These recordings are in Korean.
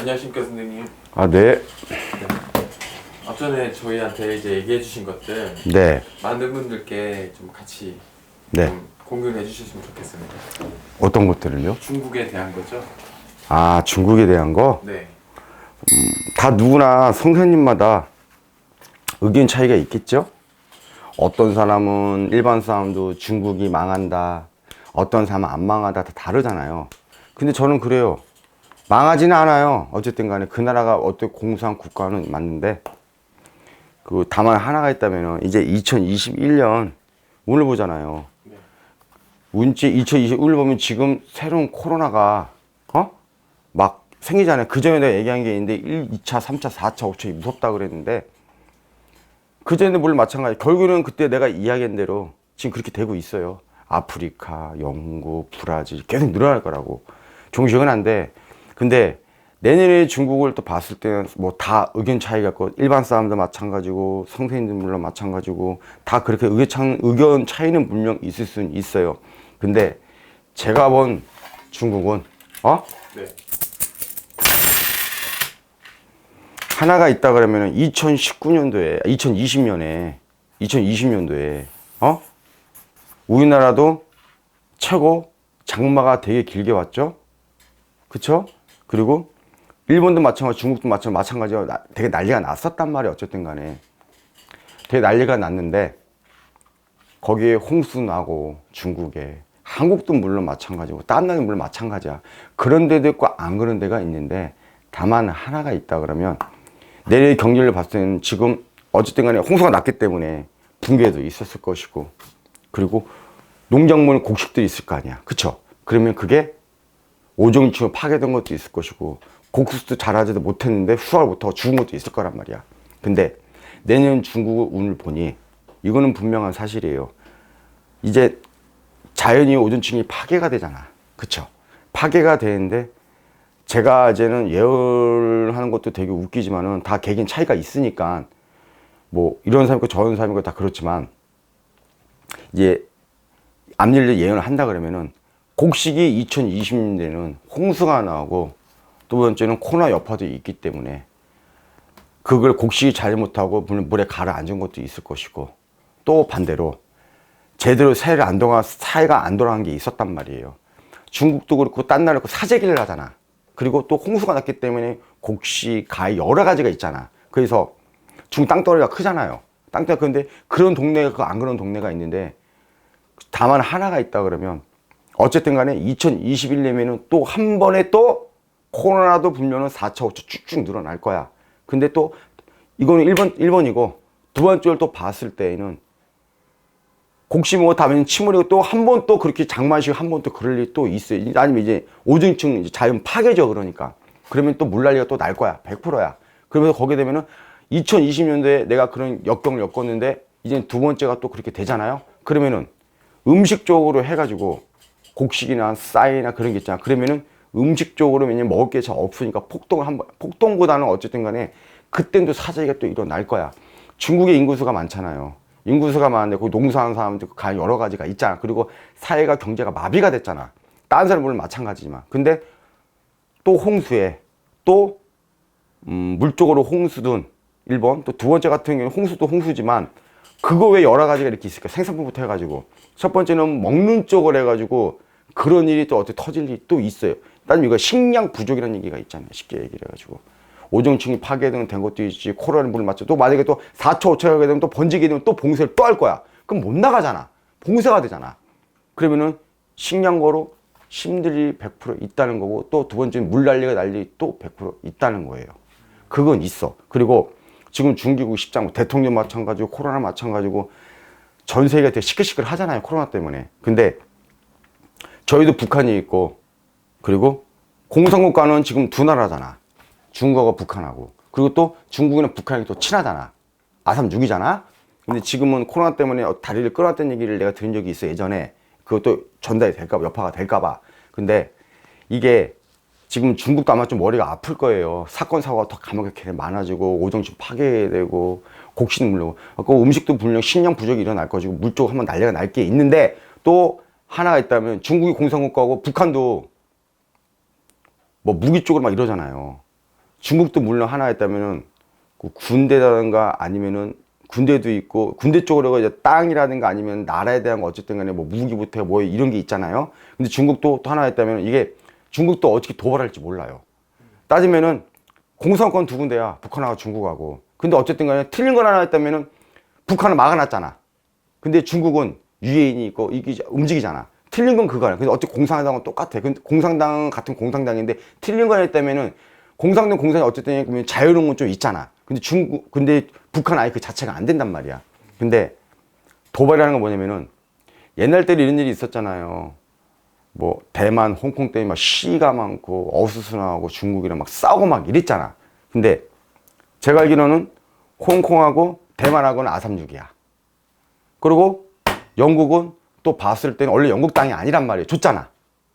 안녕하십니까 선생님. 아, 네. 네. 앞전에 저희한테 이제 얘기해 주신 것들 네. 많은 분들께 좀 같이 네. 좀 공유해 주셨으면 좋겠습니다. 어떤 것들을요? 중국에 대한 거죠? 아, 중국에 대한 거? 네. 다 누구나 선생님마다 의견 차이가 있겠죠? 어떤 사람은 일반 사람도 중국이 망한다. 어떤 사람은 안 망하다. 다 다르잖아요. 근데 저는 그래요. 망하지는 않아요. 어쨌든 간에 그 나라가 어떤 공산 국가는 맞는데 다만 하나가 있다면은 이제 2021년 오늘 보잖아요. 네. 운치 2021 보면 지금 새로운 코로나가 막 생기잖아요. 그 전에 내가 얘기한 게 있는데 1, 2차, 3차, 4차, 5차 무섭다 그랬는데 그 전에 물론 마찬가지. 결국은 그때 내가 이야기한 대로 지금 그렇게 되고 있어요. 아프리카, 영국, 브라질 계속 늘어날 거라고. 종식은 안 돼. 근데 내년에 중국을 또 봤을 때는 뭐 다 의견 차이가 있고 일반 사람도 마찬가지고 선생님들 물론 마찬가지고 다 그렇게 의견 차이는 분명 있을 수는 있어요. 근데 제가 본 중국은 네. 하나가 있다 그러면은 2019년도에 2020년도에 우리나라도 최고 장마가 되게 길게 왔죠. 그쵸? 그리고 일본도 마찬가지, 중국도 마찬가지로 되게 난리가 났었단 말이에요. 어쨌든 간에 되게 난리가 났는데 거기에 홍수 나고 중국에 한국도 물론 마찬가지고 다른 나라도 물론 마찬가지야. 그런 데도 있고 안 그런 데가 있는데 다만 하나가 있다 그러면 내일 경기를 봤을 때는 지금 어쨌든 간에 홍수가 났기 때문에 붕괴도 있었을 것이고 그리고 농작물 곡식도 있을 거 아니야. 그쵸? 그러면 그게 오종이층으로 파괴된 것도 있을 것이고 곡식도 자라지도 못했는데 수확을 못하고 죽은 것도 있을 거란 말이야. 근데 내년 중국 운을 보니 이거는 분명한 사실이에요. 이제 자연이 오존층이 파괴가 되잖아. 그쵸? 파괴가 되는데 제가 이제는 예언하는 것도 되게 웃기지만은 다 개개인 차이가 있으니까 뭐 이런 사람이고 저런 사람이고 다 그렇지만 이제 앞일을 예언을 한다 그러면은 곡식이 2020년대는 홍수가 나오고 두 번째는 코로나 여파도 있기 때문에 그걸 곡식이 잘못하고 물에 가라앉은 것도 있을 것이고 또 반대로 제대로 사회가 안 돌아간 게 있었단 말이에요. 중국도 그렇고 딴 나라도 그렇고 사재기를 하잖아. 그리고 또 홍수가 났기 때문에 곡식, 가위 여러 가지가 있잖아. 그래서 중국 땅덩어리가 크잖아요. 땅덩어리가 크는데 그런 동네가 있고 안 그런 동네가 있는데 다만 하나가 있다 그러면 어쨌든 간에 2021년에는 또 한 번에 또 코로나도 분명은 4차, 5차 쭉쭉 늘어날 거야. 근데 또 이거는 1번이고 두 번째를 또 봤을 때에는 곡식 뭐 다면 침몰이고 또 한 번 또 그렇게 장마식 한 번 또 그럴 일이 또 있어요. 아니면 이제 오존층 이제 자연 파괴죠. 그러니까. 그러면 또 물난리가 또 날 거야. 100%야. 그러면서 거기에 되면은 2020년도에 내가 그런 역경을 겪었는데 이제 두 번째가 또 그렇게 되잖아요. 그러면은 음식적으로 해가지고 곡식이나 쌀이나 그런 게 있잖아. 그러면은 음식적으로 왜냐면 먹을 게 잘 없으니까 폭동보다는 어쨌든 간에 그땐 또 사재기가 또 일어날 거야. 중국의 인구수가 많잖아요. 인구수가 많은데 거기 농사하는 사람들 여러 가지가 있잖아. 그리고 사회가 경제가 마비가 됐잖아. 다른 사람 물론 마찬가지지만. 근데 또 홍수에 또 물적으로 홍수든 1번 또 두 번째 같은 경우는 홍수도 홍수지만 그거 외에 여러 가지가 이렇게 있을까. 생산품부터 해가지고 첫 번째는 먹는 쪽을 해가지고 그런 일이 또 어떻게 터질 일이 또 있어요. 따지면 이거 식량 부족이라는 얘기가 있잖아요. 쉽게 얘기를 해가지고 오존층이 파괴된 것도 있지. 코로나 물을 맞죠. 또 만약에 또 4차 5차가 되면 또 번지게 되면 또 봉쇄를 또 할 거야. 그럼 못 나가잖아. 봉쇄가 되잖아. 그러면은 식량고로 힘들 일이 100% 있다는 거고 또 두 번째는 물난리가 날 일이 또 100% 있다는 거예요. 그건 있어. 그리고 지금 중기국 십장 대통령 마찬가지고 코로나 마찬가지고 전 세계가 되게 시끌시끌 하잖아요. 코로나 때문에. 근데 저희도 북한이 있고 그리고 공산국가는 지금 두 나라잖아. 중국하고 북한하고. 그리고 또 중국이랑 북한이 또 친하잖아. 아삼 6이잖아. 근데 지금은 코로나 때문에 다리를 끊었다는 얘기를 내가 들은 적이 있어. 예전에. 그것도 전달이 될까봐, 여파가 될까봐. 근데 이게 지금 중국도 아마 좀 머리가 아플 거예요. 사건, 사고가 더 가물게 많아지고, 오정식 파괴되고, 곡식 물고, 그 음식도 분명 식량 부족이 일어날 것이고, 물 쪽 한번 난리가 날 게 있는데, 또 하나가 있다면 중국이 공산국가고 북한도 뭐 무기 쪽으로 막 이러잖아요. 중국도 물론 하나였다면은 그 군대라든가 아니면은 군대도 있고 군대 쪽으로 이제 땅이라든가 아니면 나라에 대한 거 어쨌든 간에 뭐 무기부터 뭐 이런 게 있잖아요. 근데 중국도 또 하나였다면 이게 중국도 어떻게 도발할지 몰라요. 따지면은 공산권 두 군데야. 북한하고 중국하고. 근데 어쨌든 간에 틀린 건 하나 했다면은 북한은 막아놨잖아. 근데 중국은 유해인이 있고 이게 움직이잖아. 틀린 건 그거야. 근데 어차피 공산당은 똑같아. 근데 공산당은 같은 공산당인데 틀린 건 했다면은 공산당 공산이 어쨌든 그러면 자유로운 건 좀 있잖아. 근데 북한 아예 그 자체가 안 된단 말이야. 근데 도발이라는 건 뭐냐면은 옛날 때는 이런 일이 있었잖아요. 뭐 대만, 홍콩 때문에 막 시위가 많고 어수선하고 중국이랑 막 싸우고 막 이랬잖아. 근데 제가 알기로는 홍콩하고 대만하고는 아삼육이야. 그리고 영국은 또 봤을 때는 원래 영국 땅이 아니란 말이에요. 줬잖아.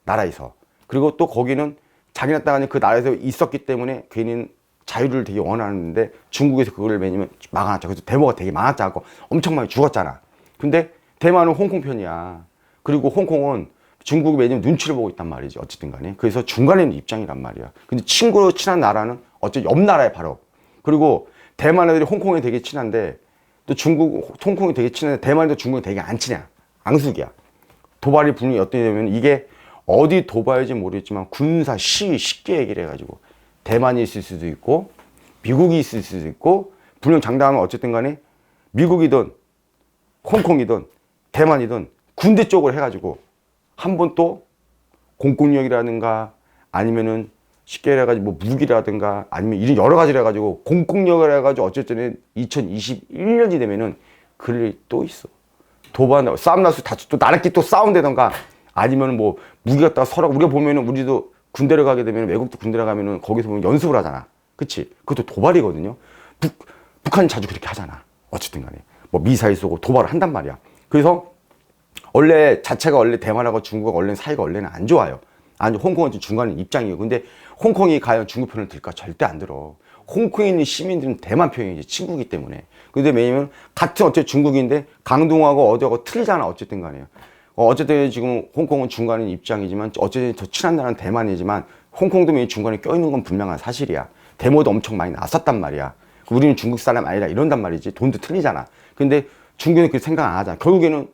나라에서. 그리고 또 거기는 자기네 땅이 그 나라에서 있었기 때문에 괜히 자유를 되게 원하는데 중국에서 그걸 매니면 막아놨죠. 그래서 데모가 되게 많았자고 엄청 많이 죽었잖아. 근데 대만은 홍콩 편이야. 그리고 홍콩은 중국이 매니면 눈치를 보고 있단 말이지. 어쨌든 간에. 그래서 중간에 있는 입장이란 말이야. 근데 친구로 친한 나라는 어쨌든 옆 나라에 바로. 그리고 대만 애들이 홍콩에 되게 친한데 또 홍콩이 되게 친한데 대만도 중국이 되게 안 친해. 앙숙이야. 도발이 분명히 어떻게 되면 이게 어디 도발인지 모르겠지만 군사 시위 쉽게 얘기를 해가지고 대만이 있을 수도 있고 미국이 있을 수도 있고 분명 장담하면 어쨌든 간에 미국이든 홍콩이든 대만이든 군대 쪽으로 해가지고 한 번 또 공권력이라든가 아니면은 쉽게 해가지고 뭐 무기라든가 아니면 이런 여러 가지를 해가지고 공권력을 해가지고 어쨌든 2021년이 되면은 그럴 일이 또 있어. 도발, 싸움 나서 다시 또 나라끼리 또 싸운다던가 아니면 뭐 무기 갖다가 서로 우리가 보면은 우리도 군대를 가게 되면 외국도 군대를 가면은 거기서 보면 연습을 하잖아. 그치? 그것도 도발이거든요. 북한이 자주 그렇게 하잖아. 어쨌든 간에. 뭐 미사일 쏘고 도발을 한단 말이야. 그래서 원래 자체가 원래 대만하고 중국하고 원래 사이가 원래는 안 좋아요. 아니, 홍콩은 좀 중간에 입장이에요. 근데 홍콩이 과연 중국 편을 들까? 절대 안 들어. 홍콩에 있는 시민들은 대만 편이지. 친구기 때문에. 근데 왜냐면 같은 어쨌든 중국인데 강동하고 어디하고 틀리잖아. 어쨌든 간에요. 어쨌든 지금 홍콩은 중간인 입장이지만 어쨌든 더 친한 나라는 대만이지만 홍콩도 중간에 껴있는 건 분명한 사실이야. 데모도 엄청 많이 났었단 말이야. 우리는 중국 사람 아니라 이런단 말이지. 돈도 틀리잖아. 근데 중국은 그렇게 생각 안 하잖아. 결국에는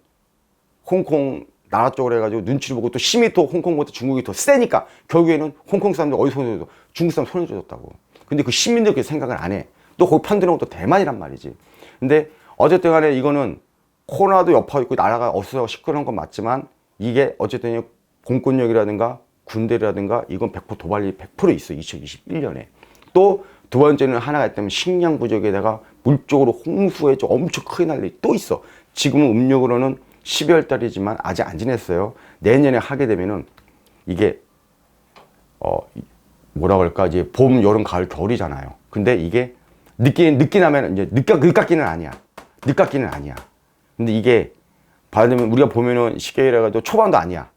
홍콩 나라 쪽으로 해가지고 눈치를 보고 또 힘이 또 홍콩보다 중국이 더 세니까 결국에는 홍콩 사람들 어디서 손을 줘? 중국 사람 손을 줘줬다고. 근데 그 시민들 그렇게 생각을 안 해. 또 거기 편드는 것도 대만이란 말이지. 근데 어쨌든 간에 이거는 코로나도 여파 있고 나라가 없어서 시끄러운 건 맞지만 이게 어쨌든 공권력이라든가 군대라든가 이건 100% 도발이 100% 있어. 2021년에. 또 두 번째는 하나가 있다면 식량 부족에다가 물적으로 홍수에 좀 엄청 크게 날 일이 또 있어. 지금은 음력으로는 12월 달이지만 아직 안 지냈어요. 내년에 하게 되면은 이게 뭐라 그럴까 이제 봄, 여름, 가을, 겨울이잖아요. 근데 이게 늦게 나면 이제 늦깎이는 아니야. 늦깎이는 아니야. 근데 이게 받으면 우리가 보면은 쉽게 얘기해가지고 초반도 아니야.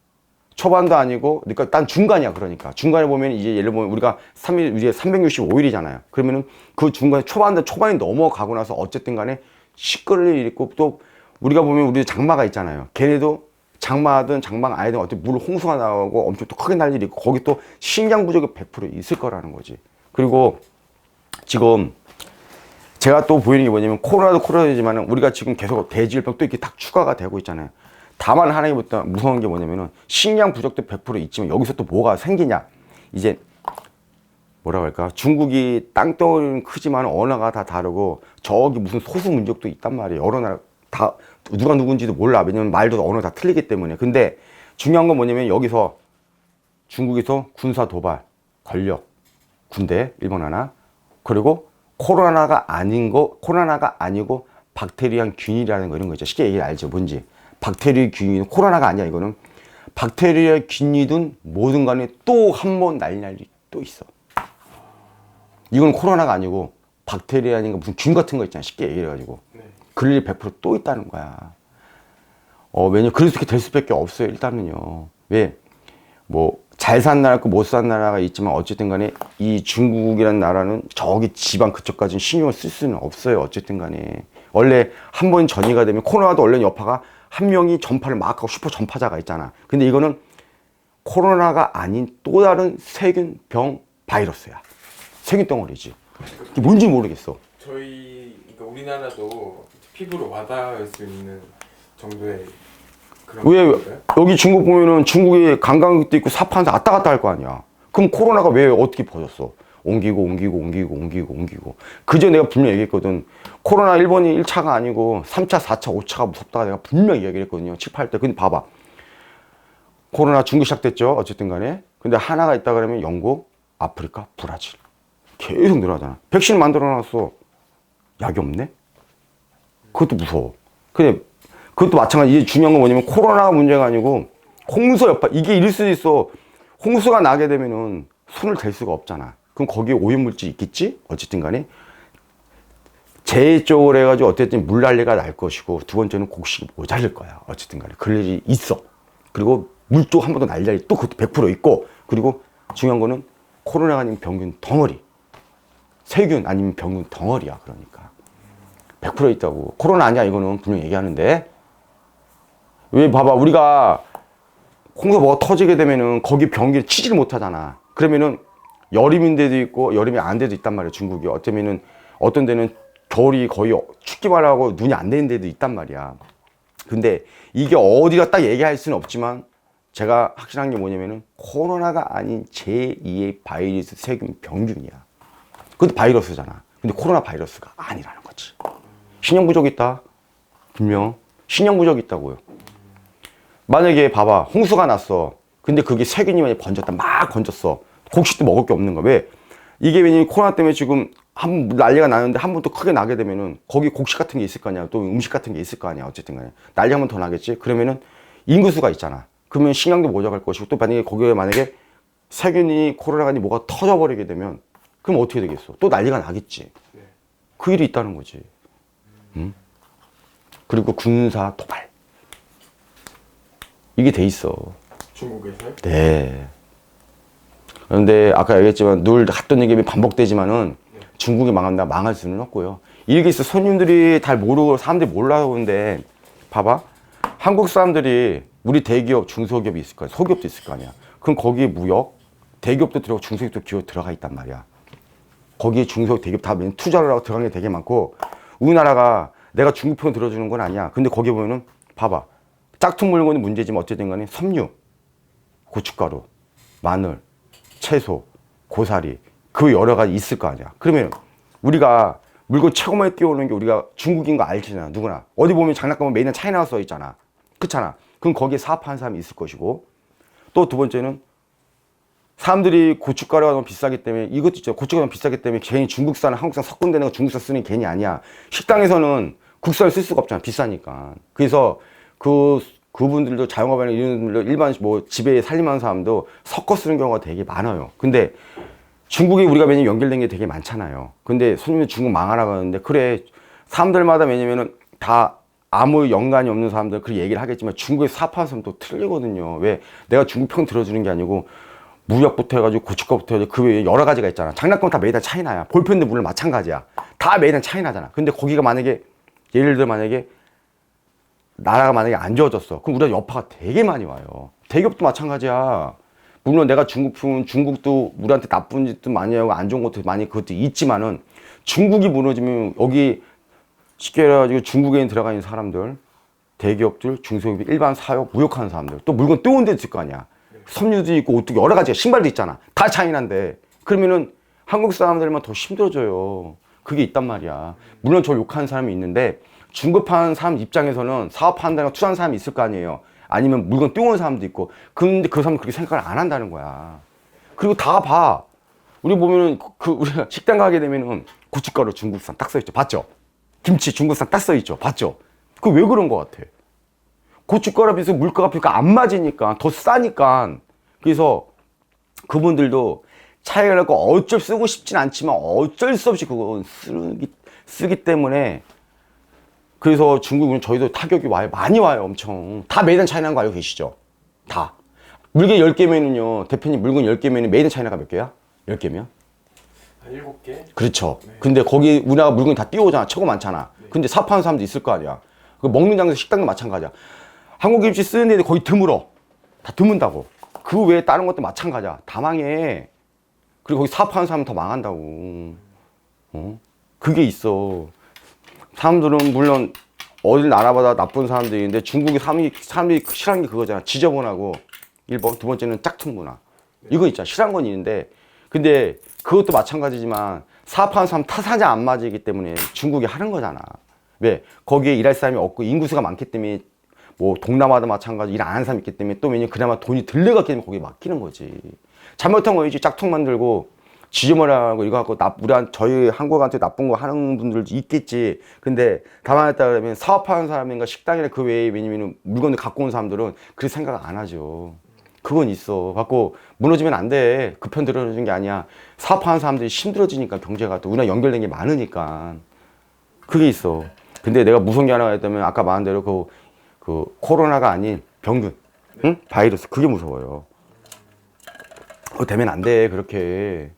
초반도 아니고 그러니까 딴 중간이야. 그러니까 중간에 보면 이제 예를 들면 우리가 3일 우리가 365일이잖아요. 그러면은 그 중간에 초반이 넘어가고 나서 어쨌든 간에 시끄러울 일이 있고 또 우리가 보면 우리 장마가 있잖아요. 걔네도 장마든 장마가 아니든 어떻게 물 홍수가 나오고 엄청 또 크게 날 일이 있고 거기 또 식량 부족이 100% 있을 거라는 거지. 그리고 지금 제가 또 보이는 게 뭐냐면 코로나도 코로나지만 우리가 지금 계속 대질병 또 이렇게 딱 추가가 되고 있잖아요. 다만 하나님부터 무서운 게 뭐냐면은 식량 부족도 100% 있지만 여기서 또 뭐가 생기냐. 이제 뭐라 할까 중국이 땅덩어리는 크지만 언어가 다 다르고 저기 무슨 소수 민족도 있단 말이에요. 여러 나라 다 누가 누군지도 몰라. 왜냐면 말도 언어 다 틀리기 때문에. 근데 중요한 건 뭐냐면 여기서 중국에서 군사 도발, 권력, 군대 일본 하나 그리고 코로나가 아니고 박테리아 균이라는 거 이런 거 있죠. 쉽게 얘기 알죠. 뭔지. 박테리아 균이 코로나가 아니야. 이거는 박테리아 균이든 뭐든 간에 또 한 번 난리 또 있어. 이건 코로나가 아니고 박테리아 아닌가 무슨 균 같은 거 있잖아. 쉽게 얘기해가지고. 그럴 일이 100%또 있다는 거야. 왜냐면 그렇게 될 수밖에 없어요. 일단은요. 왜? 뭐 잘 산 나라 있고 못 산 나라가 있지만 어쨌든 간에 이 중국이라는 나라는 저기 지방 그쪽까지는 신경을 쓸 수는 없어요. 어쨌든 간에. 원래 한 번 전이가 되면 코로나도 원래 여파가 한 명이 전파를 막 하고 슈퍼 전파자가 있잖아. 근데 이거는 코로나가 아닌 또 다른 세균 병 바이러스야. 세균 덩어리지. 이게 뭔지 모르겠어. 그러니까 우리나라도 피부로 와닿을 수 있는 정도의 그런 왜 건가요? 여기 중국 보면은 중국에 관광객도 있고 사파한테 왔다 갔다 할 거 아니야. 그럼 코로나가 왜 어떻게 퍼졌어? 옮기고. 그저 내가 분명히 얘기했거든. 코로나 일본이 1차가 아니고 3차, 4차, 5차가 무섭다가 내가 분명히 얘기를 했거든요. 7, 8때. 근데 봐봐. 코로나 중국 시작됐죠. 어쨌든 간에. 근데 하나가 있다 그러면 영국, 아프리카, 브라질. 계속 늘어나잖아. 백신 만들어 놨어. 약이 없네? 그것도 무서워. 근데 그것도 마찬가지. 이게 중요한 건 뭐냐면 코로나가 문제가 아니고 홍수 여파. 이게 이럴 수도 있어. 홍수가 나게 되면은 손을 댈 수가 없잖아. 그럼 거기에 오염물질 있겠지? 어쨌든 간에. 제 쪽으로 해가지고 어쨌든 물난리가 날 것이고 두 번째는 곡식이 모자랄 거야. 어쨌든 간에. 그럴 일이 있어. 그리고 물도 한 번 더 날려 또 그것도 100% 있고 그리고 중요한 거는 코로나가 아니면 병균 덩어리. 세균 아니면 병균 덩어리야. 그러니까 100% 있다고. 코로나 아니야 이거는 분명히 얘기하는데 왜 봐봐 우리가 홍수 뭐가 터지게 되면은 거기 변기를 치지를 못하잖아. 그러면은 여름인 데도 있고 여름이 안 데도 있단 말이야. 중국이 어쩌면은 어떤 데는 겨울이 거의 춥기만 하고 눈이 안 내리는 데도 있단 말이야. 근데 이게 어디가 딱 얘기할 수는 없지만 제가 확실한 게 뭐냐면은 코로나가 아닌 제2의 바이러스 세균 병균이야. 그것도 바이러스잖아. 근데 코로나 바이러스가 아니라는 거지. 신형 부족 있다. 분명 신형 부족 있다고요. 만약에 봐봐 홍수가 났어. 근데 그게 세균이 많이 번졌다. 막 번졌어. 곡식도 먹을 게 없는 거야. 왜? 이게 왜냐면 코로나 때문에 지금 한 번 난리가 나는데 한 번 또 크게 나게 되면은 거기 곡식 같은 게 있을 거 아니야. 또 음식 같은 게 있을 거 아니야. 어쨌든 간에. 난리 한 번 더 나겠지. 그러면은 인구수가 있잖아. 그러면 식량도 모자랄 것이고 또 만약에 세균이 코로나가 아니 뭐가 터져버리게 되면 그럼 어떻게 되겠어? 또 난리가 나겠지. 그 일이 있다는 거지. 응? 그리고 군사 도발. 이게 돼 있어. 중국에서요? 네. 그런데 아까 얘기했지만 늘 갔던 얘기 반복되지만은 중국이 망한다 망할 수는 없고요. 이게 있어. 손님들이 잘 모르고 사람들이 몰라오는데 봐봐. 한국 사람들이 우리 대기업, 중소기업이 있을 거야. 소기업도 있을 거 아니야. 그럼 거기에 무역, 대기업도 들어가고 중소기업도 기업 들어가 있단 말이야. 거기에 중소기업, 대기업 다 투자를 하고 들어간 게 되게 많고 우리나라가 내가 중국 편 들어주는 건 아니야. 근데 거기 보면은 봐봐. 짝퉁 물건은 문제지만 어쨌든 간에 섬유, 고춧가루, 마늘, 채소, 고사리 그 여러 가지 있을 거 아니야. 그러면 우리가 물건 최고 많이 띄워오는 게 우리가 중국인 거 알잖아. 누구나. 어디 보면 장난감은 메이드 인 차이나 써 있잖아. 그렇잖아. 그럼 거기에 사업하는 사람이 있을 것이고 또 두 번째는 사람들이 고춧가루가 너무 비싸기 때문에 이것도 있죠. 고춧가루가 너무 비싸기 때문에 괜히 중국산, 한국산 섞은되는 거 중국산 쓰는 게 괜히 아니야. 식당에서는 국산을 쓸 수가 없잖아. 비싸니까. 그래서 그분들도 자영업하는 이런 분들 일반 뭐 집에 살림하는 사람도 섞어 쓰는 경우가 되게 많아요. 근데 중국에 우리가 매년 연결된 게 되게 많잖아요. 근데 손님들 중국 망하라고 하는데 그래 사람들마다 왜냐면은 다 아무 연관이 없는 사람들 그 얘기를 하겠지만 중국에 사업하는 사람 또 틀리거든요. 왜 내가 중국 편 들어주는 게 아니고 무역부터 해가지고 고춧가루부터 해가지고 그 외에 여러 가지가 있잖아. 장난감 다 메이드 인 차이나야. 볼펜도 물론 마찬가지야. 다 메이드 인 차이나잖아. 근데 거기가 만약에 예를 들어 만약에 나라가 만약에 안 좋아졌어. 그럼 우리가 여파가 되게 많이 와요. 대기업도 마찬가지야. 물론 내가 중국도 우리한테 나쁜 짓도 많이 하고 안 좋은 것도 많이 그것도 있지만은 중국이 무너지면 여기 쉽게 해가지고 중국에 들어가 있는 사람들, 대기업들, 중소기업, 일반 사업, 무역하는 사람들 또 물건 뜨거운 데 있을 거 아니야. 섬유도 있고 옷도 여러 가지가 신발도 있잖아. 다 차이나인데 그러면은 한국 사람들만 더 힘들어져요. 그게 있단 말이야. 물론 저 욕하는 사람이 있는데 중급하는 사람 입장에서는 사업한다는 투자하는 사람이 있을 거 아니에요. 아니면 물건 띄우는 사람도 있고. 근데 그 사람은 그렇게 생각을 안 한다는 거야. 그리고 다 봐. 우리 보면은 우리가 식당 가게 되면은 고춧가루 중국산 딱 써있죠. 봤죠? 김치 중국산 딱 써있죠. 봤죠? 그 왜 그런 거 같아? 고춧가루 비해서 물가가 비니까 안 맞으니까 더 싸니까. 그래서 그분들도 차이가 나고 어쩔 쓰고 싶진 않지만 어쩔 수 없이 그거 쓰기 때문에 그래서 중국은 저희도 타격이 와요. 많이 와요. 엄청. 다 메이드 인 차이나인 거 알고 계시죠? 다. 물건 10개면은요. 대표님 물건 10개면은 메이드 인 차이나가 몇 개야? 10개면? 한 7개? 그렇죠. 네. 근데 거기 우리나라 물건이 다 띄워오잖아. 최고 많잖아. 네. 근데 사업하는 사람도 있을 거 아니야. 그 먹는 장에서 식당도 마찬가지야. 한국 김치 쓰는 데는 거의 드물어. 다 드문다고. 그 외에 다른 것도 마찬가지야. 다 망해. 그리고 거기 사업하는 사람은 더 망한다고. 그게 있어. 사람들은 물론 어딜 나라마다 나쁜 사람들인데 중국의 사람들이 싫어하는 게 그거잖아. 지저분하고 1번, 두 번째는 짝퉁 문화. 이거 있잖아. 싫어하는 건 있는데 근데 그것도 마찬가지지만 사업하는 사람 타사자 안 맞이기 때문에 중국이 하는 거잖아. 왜? 거기에 일할 사람이 없고 인구수가 많기 때문에 뭐 동남아도 마찬가지 일 안 하는 사람이 있기 때문에 또 왜냐면 그나마 돈이 들려갔기 때문에 거기에 맡기는 거지. 잘못한 거이지. 짝퉁 만들고 지저분하고 이거 갖고 저희 한국한테 나쁜 거 하는 분들도 있겠지. 근데 다만 했다 그러면 사업하는 사람인가 식당이나 그 외에 왜냐면 물건을 갖고 온 사람들은 그렇게 생각 안 하죠. 그건 있어. 갖고 무너지면 안 돼. 그 편 들어주는 게 아니야. 사업하는 사람들이 힘들어지니까 경제가 또 우리나라 연결된 게 많으니까. 그게 있어. 근데 내가 무서운 게 하나가 있다면 아까 말한 대로 그 코로나가 아닌 병균, 응? 바이러스. 그게 무서워요. 그거 되면 안 돼. 그렇게.